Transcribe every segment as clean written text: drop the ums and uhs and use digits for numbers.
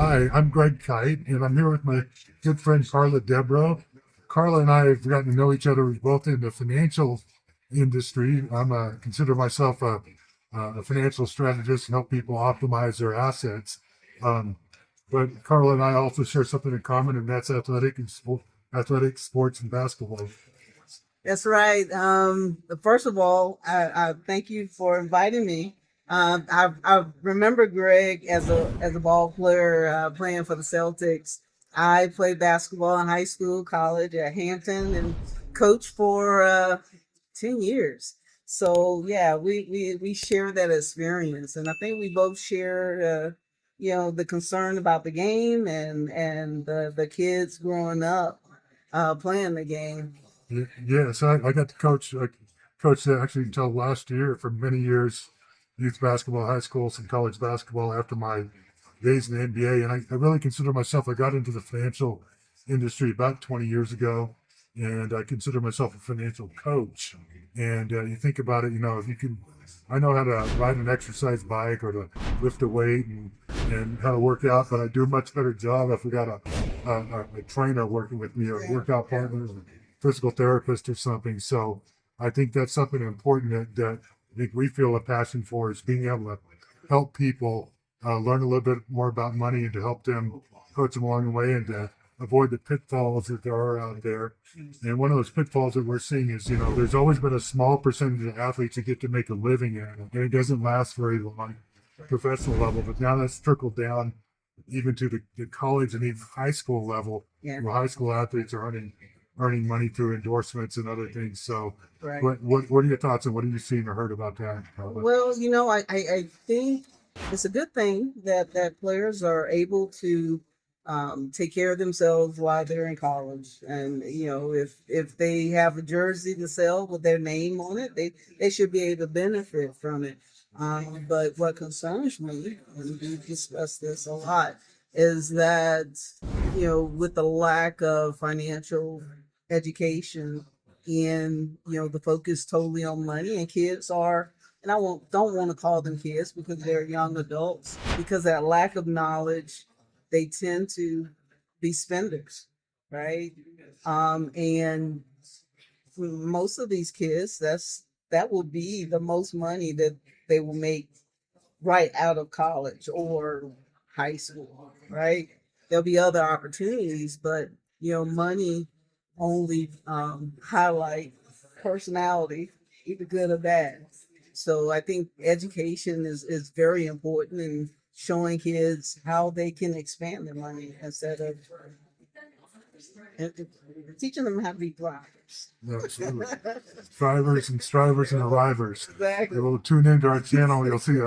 Hi, I'm Greg Kite, and I'm here with my good friend Carla Debro. Carla and I have gotten to know each other both in the financial industry. Consider myself a financial strategist and help people optimize their assets. Um, but Carla and I also share something in common, and that's athletics, sports, and basketball. That's right. First of all, I thank you for inviting me. I remember Greg as a ball player playing for the Celtics. I played basketball in high school, college at Hampton, and coached for 10 years. So yeah, we share that experience, and I think we both share, the concern about the game and the kids growing up playing the game. Yes, I got to coach. I coached actually until last year for many years, youth basketball, high schools, and college basketball after my days in the NBA. And I really consider myself, I got into the financial industry about 20 years ago, and I consider myself a financial coach. And you think about it, if you can, I know how to ride an exercise bike or to lift a weight and how to work out, but I do a much better job if we got a trainer working with me or a workout partner or physical therapist or something. So I think that's something important that I think we feel a passion for is being able to help people learn a little bit more about money and to help them coach them along the way and to avoid the pitfalls that there are out there. And one of those pitfalls that we're seeing is, there's always been a small percentage of athletes that get to make a living at it, and it doesn't last very long, professional level. But now that's trickled down even to the college and even high school level, Yeah, where high school athletes are earning money through endorsements and other things. So, right. what are your thoughts and what have you seen or heard about that? Well, I think it's a good thing that players are able to take care of themselves while they're in college. And, if they have a jersey to sell with their name on it, they should be able to benefit from it. But what concerns me, and we've discussed this a lot, is that, with the lack of financial education and the focus totally on money, and kids are, and I won't don't want to call them kids because they're young adults, because that lack of knowledge, they tend to be spenders, right? And for most of these kids, that will be the most money that they will make right out of college or high school, right? There'll be other opportunities, but money only highlight personality, either good or bad. So I think education is very important in showing kids how they can expand their money instead of and teaching them how to be thrivers. Absolutely. Thrivers and strivers and arrivers. Exactly. You'll tune into our channel. You'll see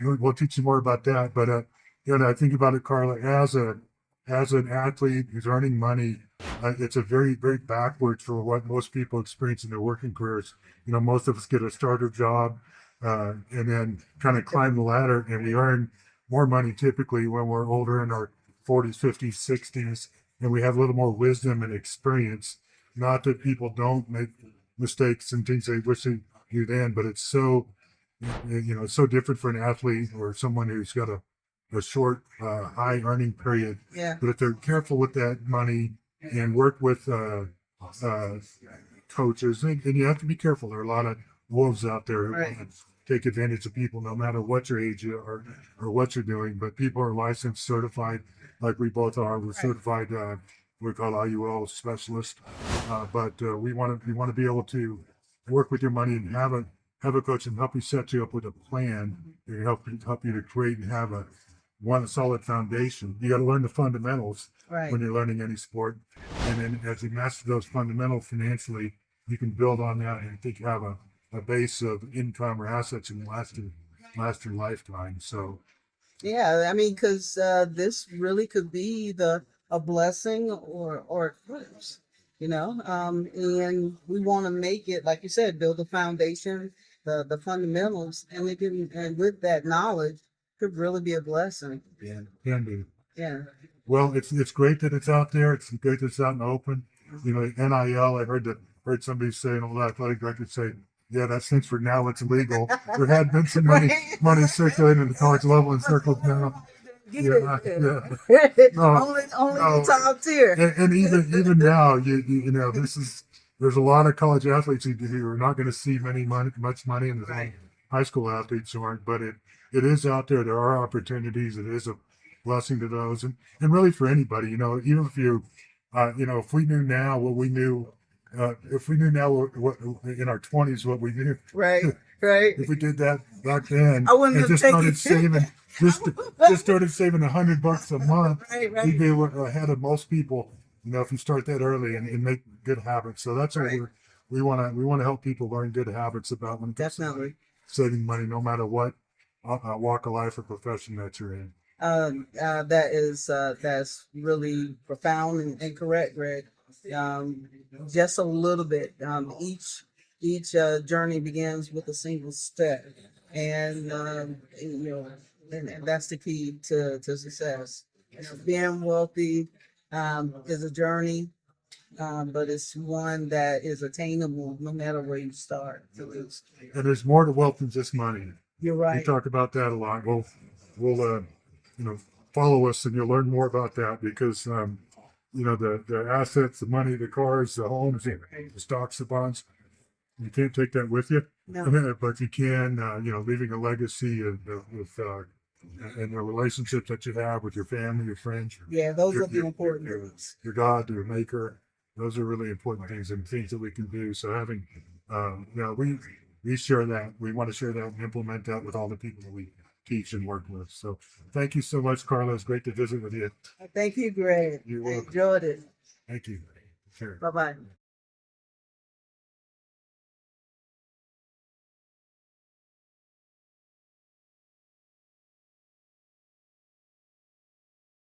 we'll teach you more about that. But I think about it, Carla, as an athlete who's earning money, it's a very very backwards for what most people experience in their working careers. Most of us get a starter job and then kind of climb the ladder, and we earn more money typically when we're older in our 40s, 50s, 60s, and we have a little more wisdom and experience. Not that people don't make mistakes and things they wish they knew then, but it's so it's so different for an athlete or someone who's got a short, high earning period. Yeah. But if they're careful with that money and work with uh, coaches, and you have to be careful. There are a lot of wolves out there who Right. want to take advantage of people, no matter what your age you are or what you're doing. But people are licensed, certified, like we both are. We're Right. certified. We call IUL specialist, but we want to be able to work with your money and have a coach and help you set you up with a plan and help you to create and have a solid foundation. You got to learn the fundamentals Right. when you're learning any sport, and then as you master those fundamentals financially, you can build on that and think you have a base of income or assets and last your lifetime. So Yeah, I mean, because this really could be the a blessing or a curse, and we want to make it, like you said, build a foundation, the fundamentals, and it can, and with that knowledge, could really be a blessing. can do. Yeah. Well, it's great that it's out there. It's great that it's out in the open. NIL. I heard somebody say, an old athletic director say, "Yeah, that stinks for now. It's illegal." There had been some money Right. money circulating at the college level in circles now. Yeah, it. yeah. No, Only no. the top tier. And even now, you know, there's a lot of college athletes who are not going to see much money, and there's high school athletes who aren't. But it is out there. There are opportunities. It is a blessing to those, and really for anybody. You know, even if you know, if we knew now what we knew, if we knew now what in our 20s what we knew, Right, right. if we did that back then I wouldn't and have just taken started saving, just started saving $100 a month, Right, right. we'd be ahead of most people. You know, if you start that early and make good habits. So that's what Right. we want to help people learn good habits about when it comes to Definitely. saving money, no matter what walk of life or profession that you're in. That's really profound and correct, Greg. Um, just a little bit. Each journey begins with a single step, and you know, and that's the key to success. You know, being wealthy is a journey, but it's one that is attainable no matter where you start. And there's more to wealth than just money. You're We right. talk about that a lot. We'll you know, follow us and you'll learn more about that because you know, the assets, the money, the cars, the homes, the stocks, the bonds. You can't take that with you, No. but you can, you know, leaving a legacy with and the relationships that you have with your family, your friends, Yeah, those are the important your, things. your God, your Maker. Those are really important things and things that we can do. So having, you know, we share that. We want to share that and implement that with all the people that we teach and work with. So thank you so much, Carla. It's great to visit with you. Thank you, Greg. You're I welcome. enjoyed it. Thank you. Sure. Bye bye.